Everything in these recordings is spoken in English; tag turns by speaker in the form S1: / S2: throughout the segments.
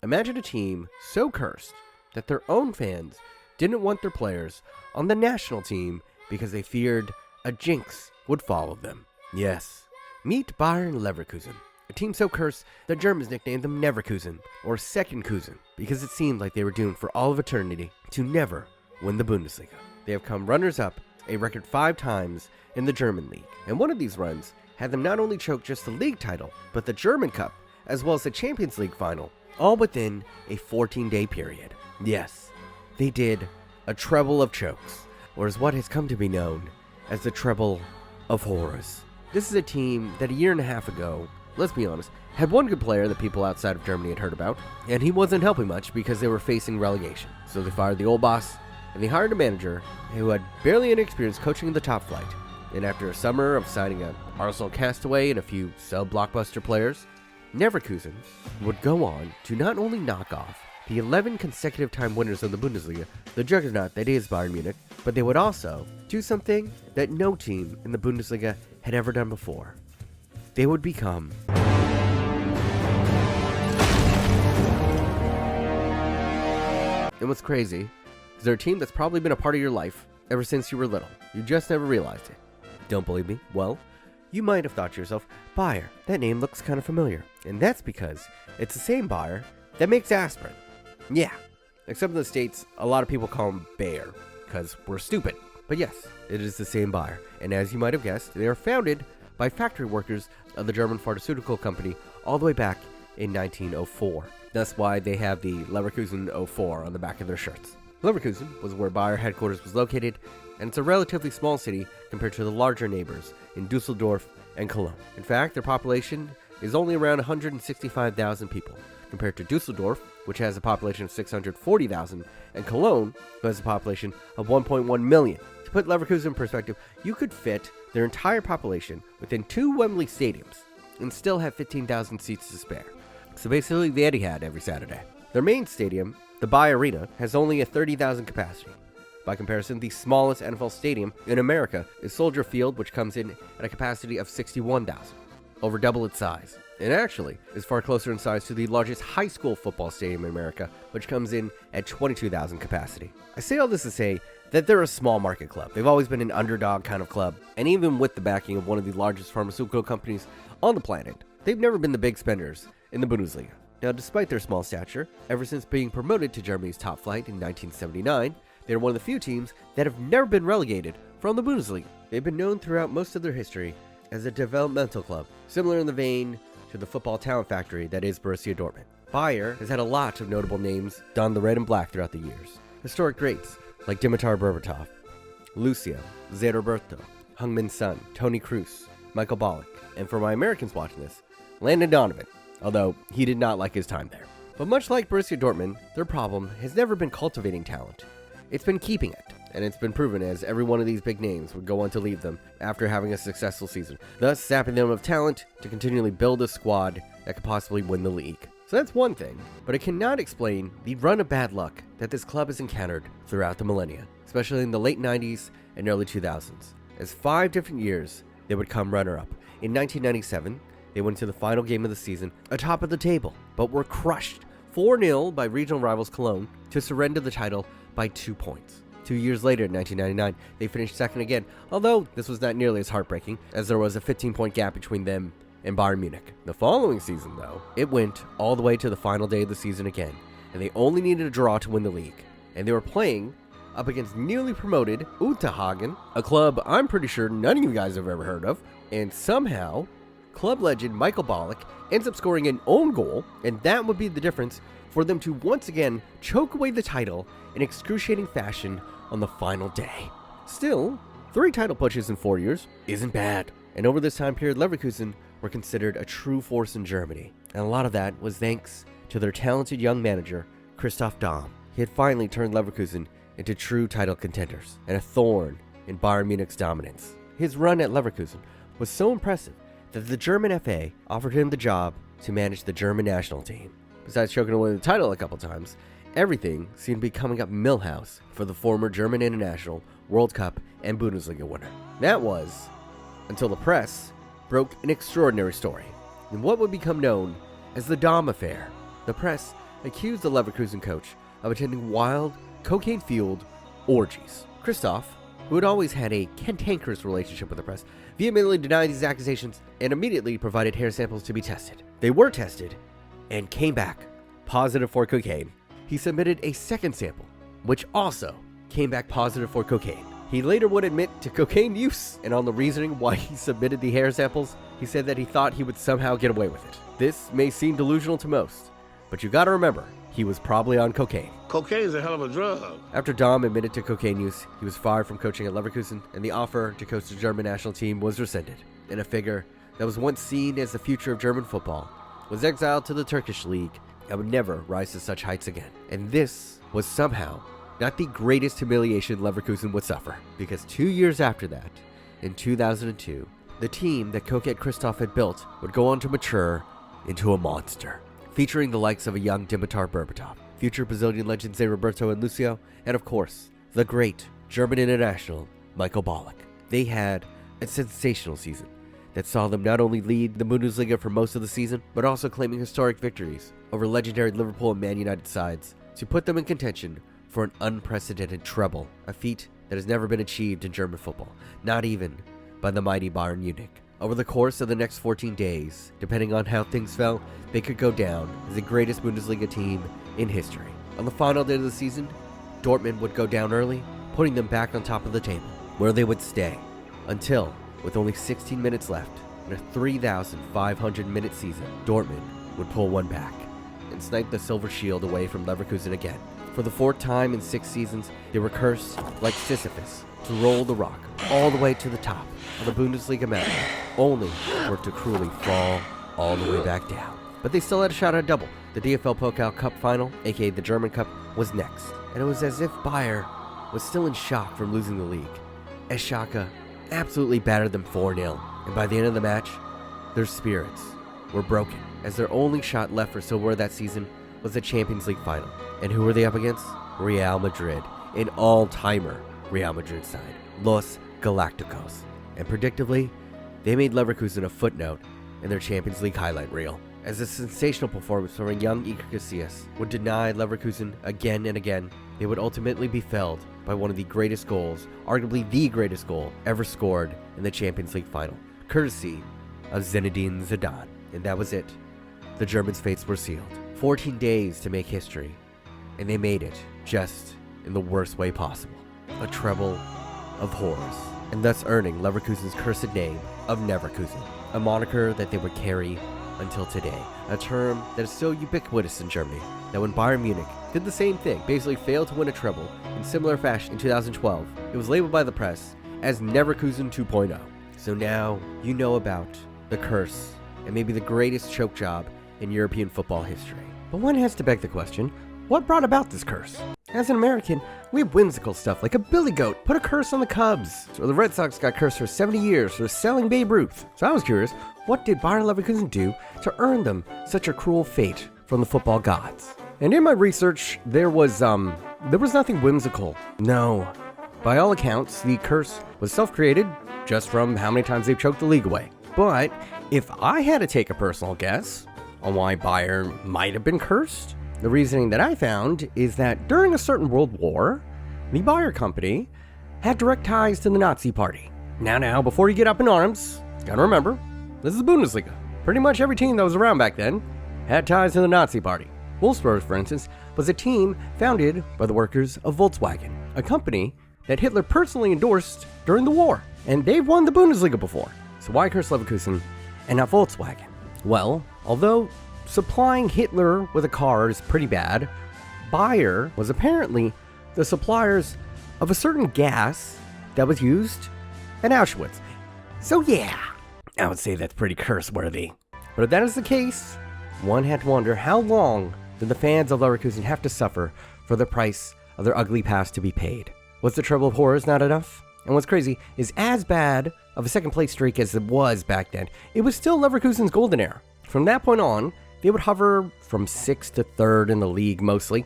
S1: Imagine a team so cursed that their own fans didn't want their players on the national team because they feared a jinx would follow them. Yes, meet Bayern Leverkusen, a team so cursed the Germans nicknamed them Neverkusen, or Second Kusen, because it seemed like they were doomed for all of eternity to never win the Bundesliga. They have come runners-up a record 5 times in the German league, and one of these runs had them not only choke just the league title, but the German Cup, as well as the Champions League final, all within a 14-day period. Yes, they did a treble of chokes, or as what has come to be known as the Treble of Horrors. This is a team that a year and a half ago, let's be honest, had one good player that people outside of Germany had heard about, and he wasn't helping much because they were facing relegation. So they fired the old boss, and they hired a manager who had barely any experience coaching in the top flight. And after a summer of signing an Arsenal castaway and a few sub-blockbuster players, Neverkusen would go on to not only knock off the 11 consecutive time winners of the Bundesliga, the juggernaut that is Bayern Munich, but they would also do something that no team in the Bundesliga had ever done before. They would become and what's crazy is they're a team that's probably been a part of your life ever since you were little. You just never realized it. Don't believe me? Well, you might have thought to yourself, Bayer, that name looks kind of familiar. And that's because it's the same Bayer that makes aspirin. Yeah, except in the States, a lot of people call him Bayer, because we're stupid. But yes, it is the same Bayer. And as you might have guessed, they are founded by factory workers of the German pharmaceutical company all the way back in 1904. That's why they have the Leverkusen 04 on the back of their shirts. Leverkusen was where Bayer headquarters was located, and it's a relatively small city compared to the larger neighbors in Dusseldorf and Cologne. In fact, their population is only around 165,000 people, compared to Dusseldorf, which has a population of 640,000, and Cologne, who has a population of 1.1 million. To put Leverkusen in perspective, you could fit their entire population within 2 Wembley stadiums and still have 15,000 seats to spare. So basically the Etihad every Saturday. Their main stadium, the Bayer Arena, has only a 30,000 capacity. By comparison, the smallest NFL stadium in America is Soldier Field, which comes in at a capacity of 61,000, over double its size. And actually is far closer in size to the largest high school football stadium in America, which comes in at 22,000 capacity. I say all this to say that they're a small market club. They've always been an underdog kind of club, and even with the backing of one of the largest pharmaceutical companies on the planet, they've never been the big spenders in the Bundesliga. Now, despite their small stature, ever since being promoted to Germany's top flight in 1979, they're one of the few teams that have never been relegated from the Bundesliga. They've been known throughout most of their history as a developmental club, similar in the vein to the football talent factory that is Borussia Dortmund. Bayer has had a lot of notable names donned the red and black throughout the years. Historic greats like Dimitar Berbatov, Lucio, Zé Roberto, Heung-min Son, Tony Kroos, Michael Ballack, and for my Americans watching this, Landon Donovan, although he did not like his time there. But much like Borussia Dortmund, their problem has never been cultivating talent. It's been keeping it, and it's been proven as every one of these big names would go on to leave them after having a successful season, thus sapping them of talent to continually build a squad that could possibly win the league. So that's one thing, but it cannot explain the run of bad luck that this club has encountered throughout the millennia, especially in the late 90s and early 2000s. As 5 different years, they would come runner-up. In 1997, they went to the final game of the season atop of the table, but were crushed 4-0 by regional rivals Cologne to surrender the title by 2 points. 2 years later, in 1999, they finished second again, although this was not nearly as heartbreaking, as there was a 15-point gap between them and Bayern Munich. The following season, though, it went all the way to the final day of the season again, and they only needed a draw to win the league. And they were playing up against newly promoted Unterhagen, a club I'm pretty sure none of you guys have ever heard of, and somehow, club legend Michael Ballack ends up scoring an own goal, and that would be the difference for them to once again choke away the title in excruciating fashion on the final day. Still, 3 title pushes in 4 years isn't bad. And over this time period, Leverkusen were considered a true force in Germany. And a lot of that was thanks to their talented young manager, Christoph Daum. He had finally turned Leverkusen into true title contenders and a thorn in Bayern Munich's dominance. His run at Leverkusen was so impressive that the German FA offered him the job to manage the German national team. Besides choking away the title a couple times, everything seemed to be coming up Millhouse for the former German international, World Cup, and Bundesliga winner. That was until the press broke an extraordinary story in what would become known as the Daum affair. The press accused the Leverkusen coach of attending wild, cocaine-fueled orgies. Christoph, who had always had a cantankerous relationship with the press, vehemently denied these accusations and immediately provided hair samples to be tested. They were tested and came back positive for cocaine. He submitted a second sample, which also came back positive for cocaine. He later would admit to cocaine use, and on the reasoning why he submitted the hair samples, he said that he thought he would somehow get away with it. This may seem delusional to most, but you gotta remember, he was probably on cocaine.
S2: Cocaine is a hell of a drug.
S1: After Dom admitted to cocaine use, he was fired from coaching at Leverkusen, and the offer to coach the German national team was rescinded. And a figure that was once seen as the future of German football was exiled to the Turkish league and would never rise to such heights again. And this was somehow not the greatest humiliation Leverkusen would suffer, because 2 years after that, in 2002, the team that cokehead Christoph had built would go on to mature into a monster, featuring the likes of a young Dimitar Berbatov, future Brazilian legends Roberto and Lucio, and of course, the great German international Michael Ballack. They had a sensational season that saw them not only lead the Bundesliga for most of the season, but also claiming historic victories over legendary Liverpool and Man United sides to put them in contention for an unprecedented treble, a feat that has never been achieved in German football, not even by the mighty Bayern Munich. Over the course of the next 14 days, depending on how things fell, they could go down as the greatest Bundesliga team in history. On the final day of the season, Dortmund would go down early, putting them back on top of the table, where they would stay until, with only 16 minutes left in a 3,500-minute season, Dortmund would pull one back and snipe the Silver Shield away from Leverkusen again. For the fourth time in 6 seasons, they were cursed, like Sisyphus, to roll the rock all the way to the top of the Bundesliga mountain, only for it to cruelly fall all the way back down. But they still had a shot at a double. The DFL Pokal Cup final, aka the German Cup, was next, and it was as if Bayer was still in shock from losing the league, as Schalke absolutely battered them 4-0, and by the end of the match, their spirits were broken, as their only shot left for silverware that season was the Champions League final. And who were they up against? Real Madrid, an all-timer Real Madrid side, Los Galacticos. And predictably, they made Leverkusen a footnote in their Champions League highlight reel, as a sensational performance from a young Iker Casillas would deny Leverkusen again and again. They would ultimately be felled by one of the greatest goals, arguably the greatest goal ever scored in the Champions League final, courtesy of Zinedine Zidane. And that was it. The Germans' fates were sealed. 14 days to make history, and they made it, just in the worst way possible. A treble of horrors, and thus earning Leverkusen's cursed name of Neverkusen, a moniker that they would carry until today, a term that is so ubiquitous in Germany that when Bayern Munich did the same thing, basically failed to win a treble in similar fashion in 2012, it was labeled by the press as Neverkusen 2.0. So now you know about the curse and maybe the greatest choke job in European football history. But one has to beg the question, what brought about this curse? As an American, we have whimsical stuff like a billy goat put a curse on the Cubs, or the Red Sox got cursed for 70 years for selling Babe Ruth. So I was curious, what did Bayern Leverkusen do to earn them such a cruel fate from the football gods? And in my research, there was nothing whimsical. No. By all accounts, the curse was self-created just from how many times they've choked the league away. But if I had to take a personal guess on why Bayern might have been cursed, the reasoning that I found is that during a certain world war, the Bayer company had direct ties to the Nazi party. Now, before you get up in arms, gotta remember, this is the Bundesliga. Pretty much every team that was around back then had ties to the Nazi party. Wolfsburg, for instance, was a team founded by the workers of Volkswagen, a company that Hitler personally endorsed during the war. And they've won the Bundesliga before. So why curse Leverkusen and not Volkswagen? Well, although supplying Hitler with a car is pretty bad, Bayer was apparently the suppliers of a certain gas that was used at Auschwitz. So yeah, I would say that's pretty curse-worthy. But if that is the case, one had to wonder how long did the fans of Leverkusen have to suffer for the price of their ugly past to be paid? Was the treble of horrors not enough? And what's crazy is as bad of a second-place streak as it was back then, it was still Leverkusen's golden era. From that point on, they would hover from 6th to 3rd in the league mostly.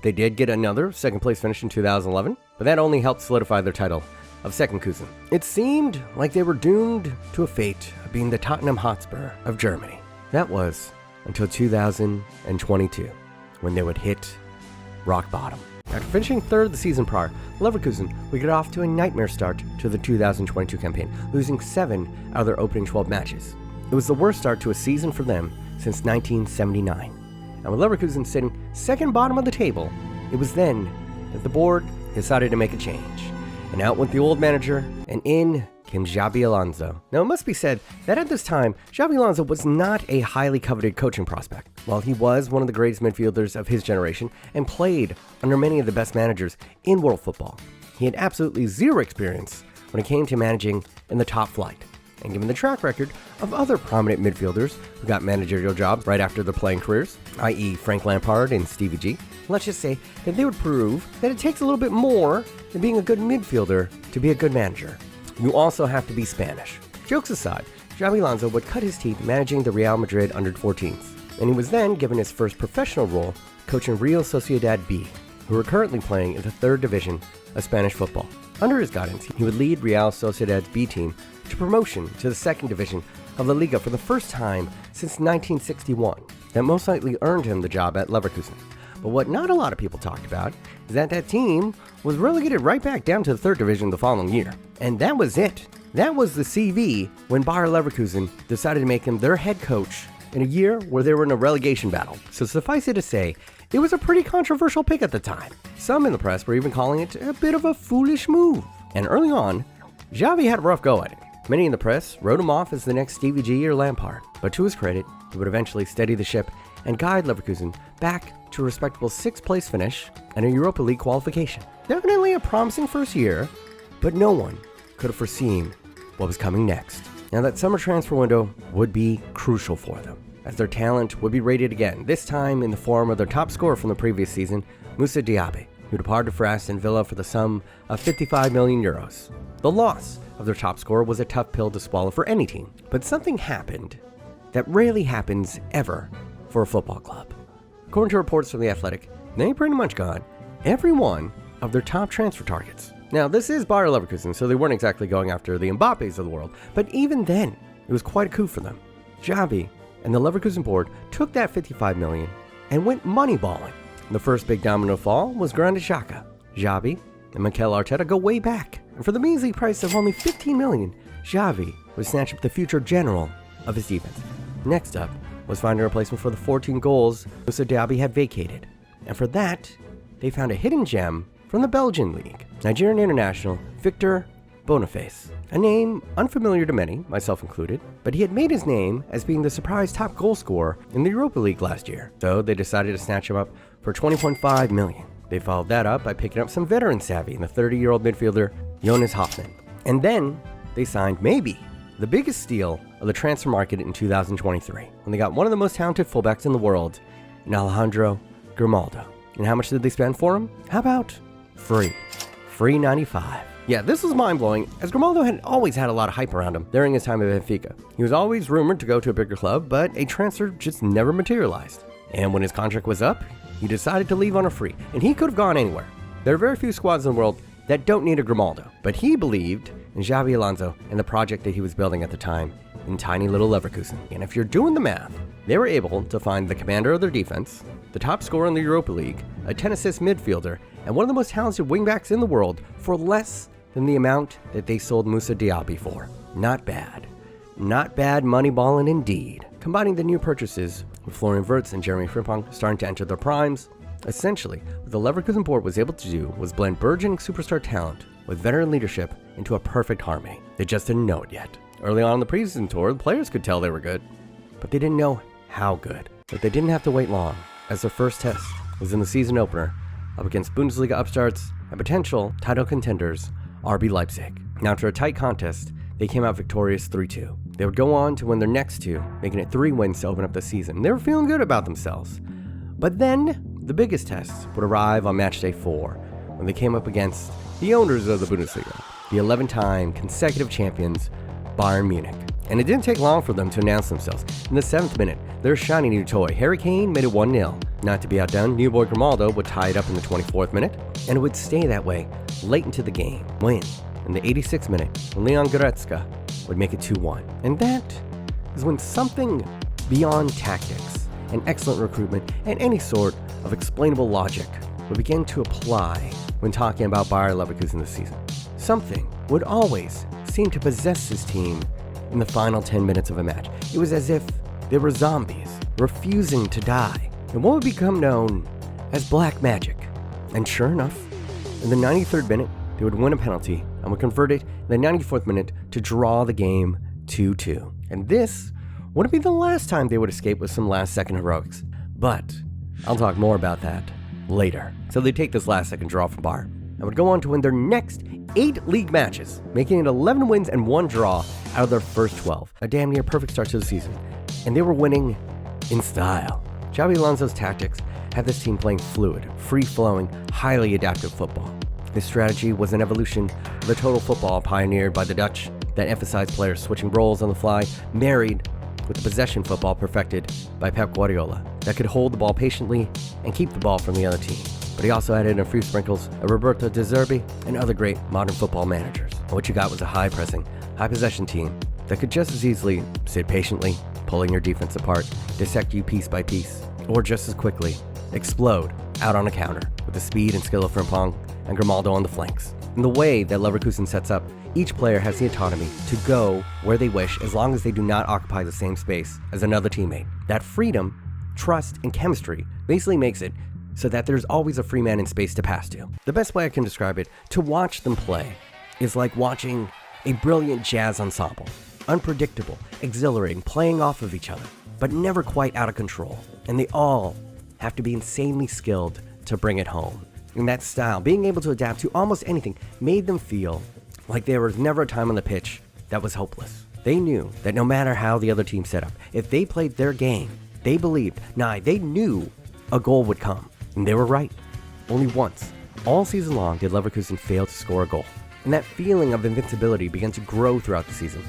S1: They did get another second-place finish in 2011, but that only helped solidify their title of Secondkusen. It seemed like they were doomed to a fate of being the Tottenham Hotspur of Germany. That was until 2022. when they would hit rock bottom. After finishing third the season prior, Leverkusen would get off to a nightmare start to the 2022 campaign, losing 7 out of their opening 12 matches. It was the worst start to a season for them since 1979. And with Leverkusen sitting second bottom of the table, it was then that the board decided to make a change. And out went the old manager, and in came Xabi Alonso. Now, it must be said that at this time, Xabi Alonso was not a highly coveted coaching prospect. While he was one of the greatest midfielders of his generation and played under many of the best managers in world football, he had absolutely zero experience when it came to managing in the top flight. And given the track record of other prominent midfielders who got managerial jobs right after their playing careers, i.e. Frank Lampard and Stevie G, let's just say that they would prove that it takes a little bit more than being a good midfielder to be a good manager. You also have to be Spanish. Jokes aside, Xabi Alonso would cut his teeth managing the Real Madrid under-14s, and he was then given his first professional role coaching Real Sociedad B, who are currently playing in the 3rd division of Spanish football. Under his guidance, he would lead Real Sociedad's B team to promotion to the 2nd division of La Liga for the first time since 1961. That most likely earned him the job at Leverkusen. But what not a lot of people talked about is that team was relegated right back down to the 3rd division the following year. And that was it. That was the CV when Bayern Leverkusen decided to make him their head coach in a year where they were in a relegation battle. So suffice it to say, it was a pretty controversial pick at the time. Some in the press were even calling it a bit of a foolish move. And early on, Xavi had a rough go at it. Many in the press wrote him off as the next Stevie G or Lampard. But to his credit, he would eventually steady the ship and guide Leverkusen back to a respectable 6th place finish and a Europa League qualification. Definitely a promising first year, but no one could have foreseen what was coming next. Now, that summer transfer window would be crucial for them, as their talent would be rated again, this time in the form of their top scorer from the previous season, Moussa Diaby, who departed for Aston Villa for the sum of 55 million euros. The loss of their top scorer was a tough pill to swallow for any team, but something happened that rarely happens ever for a football club. According to reports from The Athletic, they pretty much got every one of their top transfer targets. Now, this is Bayer Leverkusen, so they weren't exactly going after the Mbappes of the world, but even then, it was quite a coup for them. Xabi and the Leverkusen board took that 55 million and went moneyballing. The first big domino fall was Granit Xhaka. Xabi and Mikel Arteta go way back, and for the measly price of only 15 million, Xavi would snatch up the future general of his defense. Next up was finding a replacement for the 14 goals Moussa Diaby had vacated, and for that, they found a hidden gem from the Belgian league, Nigerian international Victor Boniface. A name unfamiliar to many, myself included, but he had made his name as being the surprise top goal scorer in the Europa League last year, so they decided to snatch him up for 20.5 million. They followed that up by picking up some veteran savvy in the 30-year-old midfielder Jonas Hoffmann. And then they signed maybe the biggest steal of the transfer market in 2023, when they got one of the most talented fullbacks in the world, in Alejandro Grimaldo. And how much did they spend for him? How about free 95. Yeah, this was mind-blowing, as Grimaldo had always had a lot of hype around him during his time at Benfica. He was always rumored to go to a bigger club, but a transfer just never materialized. And when his contract was up, he decided to leave on a free, and he could have gone anywhere. There are very few squads in the world that don't need a Grimaldo, but he believed in Xabi Alonso and the project that he was building at the time in tiny little Leverkusen. And if you're doing the math, they were able to find the commander of their defense, the top scorer in the Europa League, a 10-assist midfielder, and one of the most talented wingbacks in the world for less than the amount that they sold Moussa Diaby for. Not bad. Not bad moneyballing indeed. Combining the new purchases with Florian Wirtz and Jeremy Frimpong starting to enter their primes, essentially, what the Leverkusen board was able to do was blend burgeoning superstar talent with veteran leadership into a perfect harmony. They just didn't know it yet. Early on in the preseason tour, the players could tell they were good, but they didn't know how good. But they didn't have to wait long, as their first test was in the season opener up against Bundesliga upstarts and potential title contenders RB Leipzig. Now, after a tight contest, they came out victorious 3-2. They would go on to win their next two, making it 3 wins to open up the season. They were feeling good about themselves. But then, the biggest test would arrive on match day 4, when they came up against the owners of the Bundesliga, the 11-time consecutive champions, Bayern Munich. And it didn't take long for them to announce themselves. In the 7th minute, their shiny new toy, Harry Kane, made it 1-0. Not to be outdone, new boy Grimaldo would tie it up in the 24th minute, and it would stay that way late into the game, when, in the 86th minute, Leon Goretzka would make it 2-1. And that is when something beyond tactics and excellent recruitment, and any sort of explainable logic would begin to apply when talking about Bayern Leverkusen this season. Something would always seem to possess his team in the final 10 minutes of a match. It was as if they were zombies, refusing to die, and what would become known as black magic. And sure enough, in the 93rd minute, they would win a penalty and would convert it in the 94th minute to draw the game 2-2. And this wouldn't be the last time they would escape with some last-second heroics. But I'll talk more about that later. So they take this last-second draw from Bayern and would go on to win their next 8 league matches, making it 11 wins and 1 draw out of their first 12. A damn near perfect start to the season. And they were winning in style. Xabi Alonso's tactics had this team playing fluid, free-flowing, highly adaptive football. This strategy was an evolution of the total football pioneered by the Dutch that emphasized players switching roles on the fly, married with the possession football perfected by Pep Guardiola that could hold the ball patiently and keep the ball from the other team. But he also added in a few sprinkles of Roberto De Zerbi and other great modern football managers. And what you got was a high-pressing, high-possession team that could just as easily sit patiently, pulling your defense apart, dissect you piece by piece, or just as quickly explode out on a counter with the speed and skill of Frimpong and Grimaldo on the flanks. In the way that Leverkusen sets up, each player has the autonomy to go where they wish as long as they do not occupy the same space as another teammate. That freedom, trust, and chemistry basically makes it so that there's always a free man in space to pass to. The best way I can describe it, to watch them play, is like watching a brilliant jazz ensemble. Unpredictable, exhilarating, playing off of each other, but never quite out of control. And they all have to be insanely skilled to bring it home. In that style, being able to adapt to almost anything made them feel like there was never a time on the pitch that was hopeless. They knew that no matter how the other team set up, if they played their game, they believed, they knew a goal would come. And they were right. Only once, all season long, did Leverkusen fail to score a goal. And that feeling of invincibility began to grow throughout the season.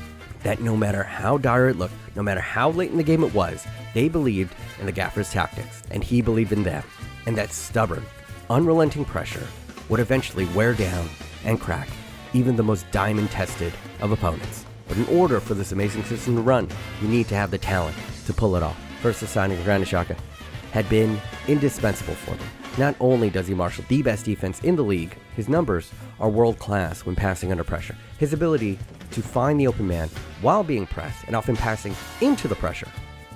S1: That no matter how dire it looked, no matter how late in the game it was, they believed in the gaffer's tactics, and he believed in them. And that stubborn, unrelenting pressure would eventually wear down and crack even the most diamond-tested of opponents. But in order for this amazing system to run, you need to have the talent to pull it off. First, the signing of Granit Xhaka had been indispensable for them. Not only does he marshal the best defense in the league, his numbers are world-class when passing under pressure. His ability to find the open man while being pressed and often passing into the pressure,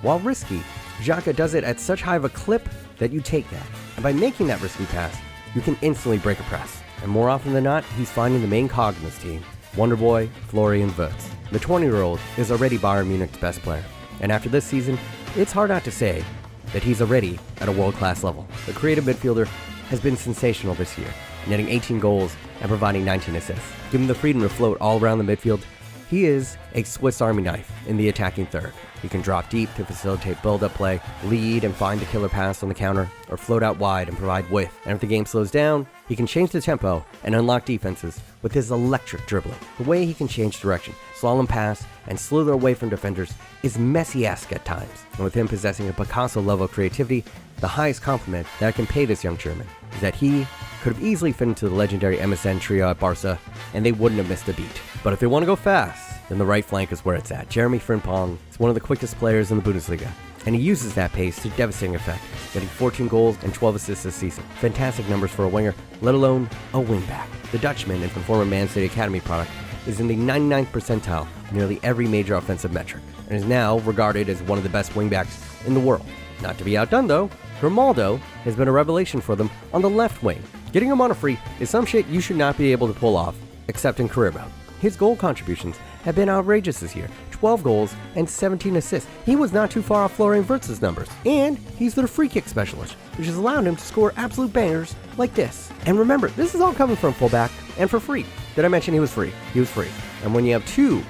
S1: while risky, Xhaka does it at such high of a clip that you take that. And by making that risky pass, you can instantly break a press. And more often than not, he's finding the main cog in this team, Wonderboy Florian Wirtz. The 20-year-old is already Bayern Munich's best player. And after this season, it's hard not to say that he's already at a world-class level. The creative midfielder has been sensational this year, netting 18 goals and providing 19 assists. Given the freedom to float all around the midfield, he is a Swiss Army knife in the attacking third. He can drop deep to facilitate build-up play, lead and find the killer pass on the counter, or float out wide and provide width. And if the game slows down, he can change the tempo and unlock defenses with his electric dribbling. The way he can change direction, slalom pass, and slither away from defenders is Messi-esque at times. And with him possessing a Picasso-level creativity, the highest compliment that I can pay this young German is that he could have easily fit into the legendary MSN trio at Barca, and they wouldn't have missed a beat. But if they want to go fast, then the right flank is where it's at. Jeremy Frimpong is one of the quickest players in the Bundesliga, and he uses that pace to devastating effect, getting 14 goals and 12 assists this season. Fantastic numbers for a winger, let alone a wingback. The Dutchman, and former Man City Academy product, is in the 99th percentile of nearly every major offensive metric, and is now regarded as one of the best wingbacks in the world. Not to be outdone though, Grimaldo has been a revelation for them on the left wing. Getting him on a free is some shit you should not be able to pull off, except in career mode. His goal contributions have been outrageous this year. 12 goals and 17 assists. He was not too far off Florian Wirtz's numbers. And he's their free kick specialist, which has allowed him to score absolute bangers like this. And remember, this is all coming from fullback and for free. Did I mention he was free? He was free. And when you have two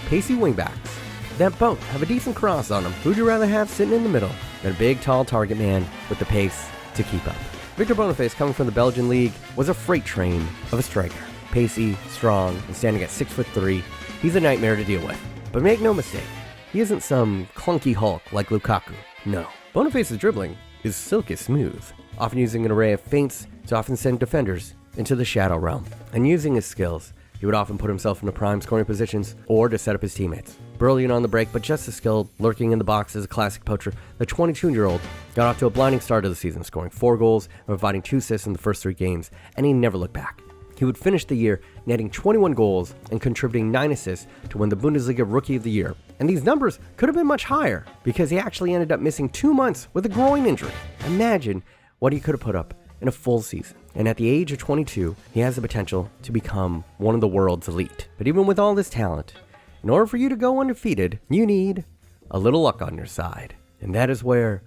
S1: pacey wingbacks that both have a decent cross on them, who'd you rather have sitting in the middle than a big, tall target man with the pace to keep up? Victor Boniface, coming from the Belgian league, was a freight train of a striker. Pacey, strong, and standing at 6'3", he's a nightmare to deal with. But make no mistake, he isn't some clunky Hulk like Lukaku. No. Boniface's dribbling is silky smooth, often using an array of feints to often send defenders into the shadow realm. And using his skills, he would often put himself into prime scoring positions or to set up his teammates. brilliant on the break, but just as skilled, lurking in the box as a classic poacher, the 22-year-old got off to a blinding start of the season, scoring 4 goals and providing 2 assists in the first 3 games, and he never looked back. He would finish the year netting 21 goals and contributing 9 assists to win the Bundesliga Rookie of the Year. And these numbers could have been much higher because he actually ended up missing 2 months with a groin injury. Imagine what he could have put up in a full season. And at the age of 22, he has the potential to become one of the world's elite. But even with all this talent, in order for you to go undefeated, you need a little luck on your side. And that is where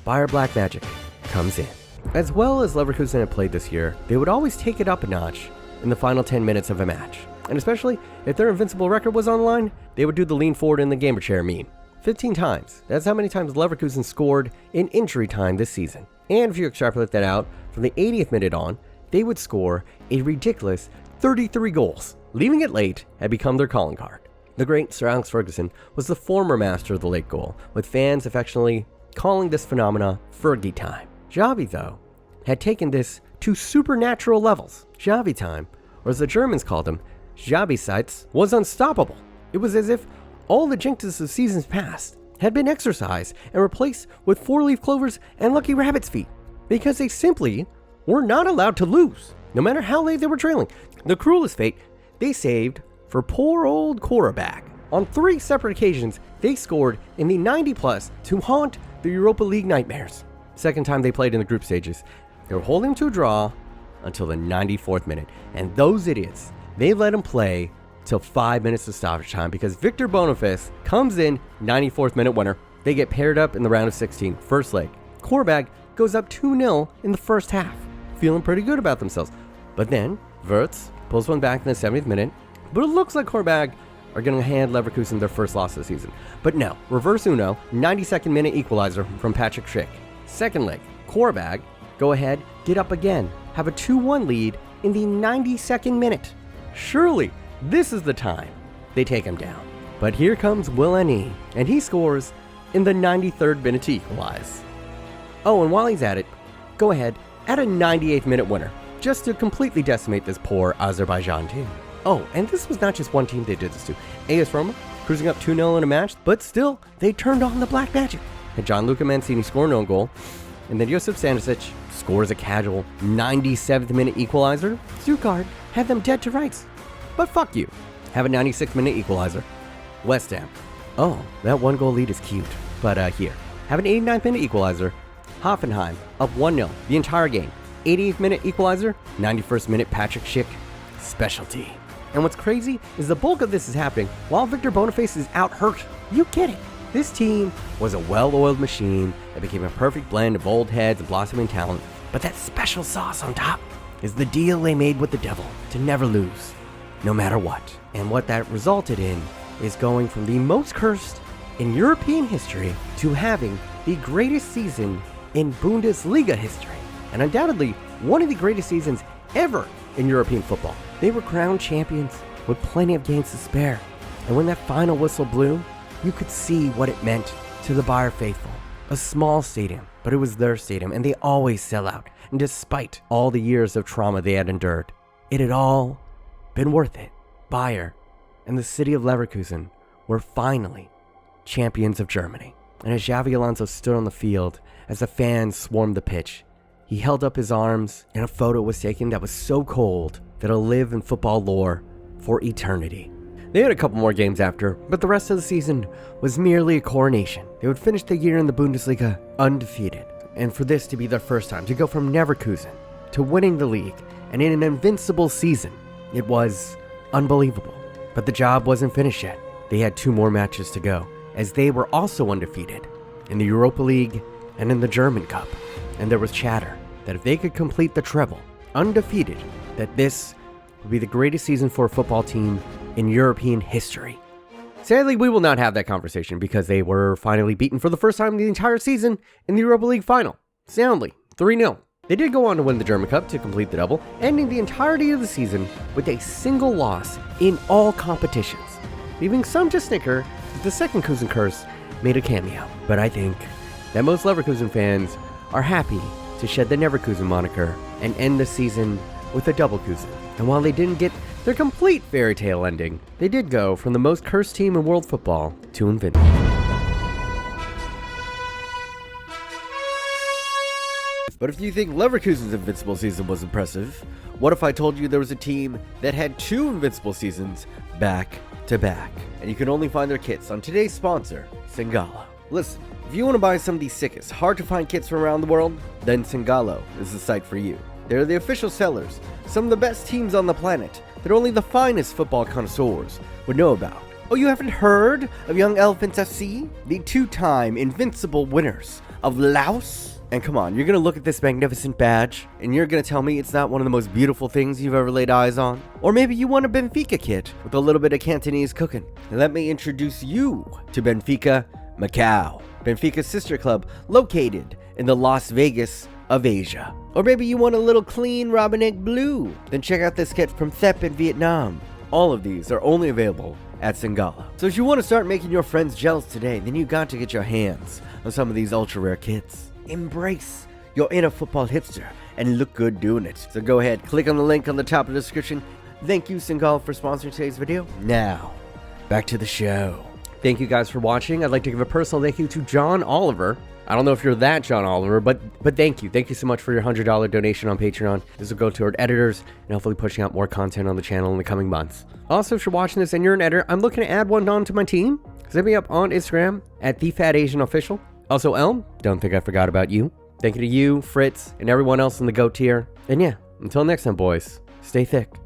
S1: Bayer Black Magic comes in. As well as Leverkusen had played this year, they would always take it up a notch in the final 10 minutes of a match. And especially if their invincible record was on the line, they would do the lean forward in the gamer chair meme. 15 times. That's how many times Leverkusen scored in injury time this season. And if you extrapolate that out, from the 80th minute on, they would score a ridiculous 33 goals. Leaving it late had become their calling card. The great Sir Alex Ferguson was the former master of the late goal, with fans affectionately calling this phenomena Fergie time. Xavi, though, had taken this to supernatural levels. Xavi time, or as the Germans called him, Xavi-Sites, was unstoppable. It was as if all the jinxes of seasons past had been exorcised and replaced with 4-leaf clovers and lucky rabbit's feet, because they simply were not allowed to lose, no matter how late they were trailing. The cruelest fate they saved for poor old Korabag. On 3 separate occasions, they scored in the 90+ to haunt the Europa League nightmares. Second time they played in the group stages, they were holding to a draw until the 94th minute, and those idiots, they let him play till 5 minutes of stoppage time because Victor Boniface comes in, 94th minute winner. They get paired up in the round of 16, first leg. Korabag goes up 2-0 in the first half, feeling pretty good about themselves. But then, Wirtz pulls one back in the 70th minute, but it looks like Korabag are going to hand Leverkusen their first loss of the season. But no, reverse Uno, 92nd minute equalizer from Patrick Schick. Second leg, Korabag go ahead, get up again, have a 2-1 lead in the 92nd minute. Surely, this is the time they take him down. But here comes Wilani, and he scores in the 93rd minute to equalize. Oh, and while he's at it, go ahead, add a 98th minute winner, just to completely decimate this poor Azerbaijan team. Oh, and this was not just one team they did this to. AS Roma, cruising up 2-0 in a match, but still, they turned on the Black Magic. And Gianluca Mancini scored an own goal, and then Josip Stanisic scores a casual 97th minute equalizer. Stuttgart had them dead to rights. But fuck you. Have a 96th minute equalizer. West Ham. Oh, that 1-goal lead is cute. But here. Have an 89th minute equalizer. Hoffenheim up 1-0 the entire game. 80th minute equalizer. 91st minute Patrick Schick. Specialty. And what's crazy is the bulk of this is happening while Victor Boniface is out hurt. You get it. This team was a well-oiled machine that became a perfect blend of old heads and blossoming talent. But that special sauce on top is the deal they made with the devil to never lose, no matter what. And what that resulted in is going from the most cursed in European history to having the greatest season in Bundesliga history. And undoubtedly, one of the greatest seasons ever in European football. They were crowned champions with plenty of games to spare. And when that final whistle blew, you could see what it meant to the Bayer faithful. A small stadium, but it was their stadium, and they always sell out. And despite all the years of trauma they had endured, it had all been worth it. Bayer and the city of Leverkusen were finally champions of Germany. And as Xavi Alonso stood on the field, as the fans swarmed the pitch, he held up his arms, and a photo was taken that was so cold that it'll live in football lore for eternity. They had a couple more games after, but the rest of the season was merely a coronation. They would finish the year in the Bundesliga undefeated. And for this to be their first time to go from Neverkusen to winning the league and in an invincible season, it was unbelievable. But the job wasn't finished yet. They had 2 more matches to go, as they were also undefeated in the Europa League and in the German Cup. And there was chatter that if they could complete the treble undefeated, that this would be the greatest season for a football team in European history. Sadly, we will not have that conversation because they were finally beaten for the first time in the entire season in the Europa League final. Soundly, 3-0. They did go on to win the German Cup to complete the double, ending the entirety of the season with a single loss in all competitions, leaving some to snicker that the second Kusen curse made a cameo. But I think that most Leverkusen fans are happy to shed the Neverkusen moniker and end the season with the Neverkusen. And while they didn't get their complete fairy tale ending, they did go from the most cursed team in world football to invincible. But if you think Leverkusen's invincible season was impressive, what if I told you there was a team that had 2 invincible seasons back to back? And you can only find their kits on today's sponsor, Singalo. Listen, if you want to buy some of the sickest, hard to find kits from around the world, then Singalo is the site for you. They're the official sellers, some of the best teams on the planet that only the finest football connoisseurs would know about. Oh, you haven't heard of Young Elephants FC? The 2-time invincible winners of Laos? And come on, you're going to look at this magnificent badge, and you're going to tell me it's not one of the most beautiful things you've ever laid eyes on? Or maybe you want a Benfica kit with a little bit of Cantonese cooking. And let me introduce you to Benfica Macau, Benfica's sister club located in the Las Vegas of Asia. Or maybe you want a little clean Robin Egg blue? Then check out this kit from Thep in Vietnam. All of these are only available at Singalo. So if you want to start making your friends jealous today, then you got to get your hands on some of these ultra rare kits. Embrace your inner football hipster and look good doing it. So go ahead, click on the link on the top of the description. Thank you, Singalo, for sponsoring today's video. Now, back to the show. Thank you guys for watching. I'd like to give a personal thank you to John Oliver. I don't know if you're that John Oliver, but thank you. Thank you so much for your $100 donation on Patreon. This will go toward editors and hopefully pushing out more content on the channel in the coming months. Also, if you're watching this and you're an editor, I'm looking to add one on to my team. Hit me up on Instagram at thefatasian. Also, Elm, don't think I forgot about you. Thank you to you, Fritz, and everyone else in the GOAT tier. And yeah, until next time, boys, stay thick.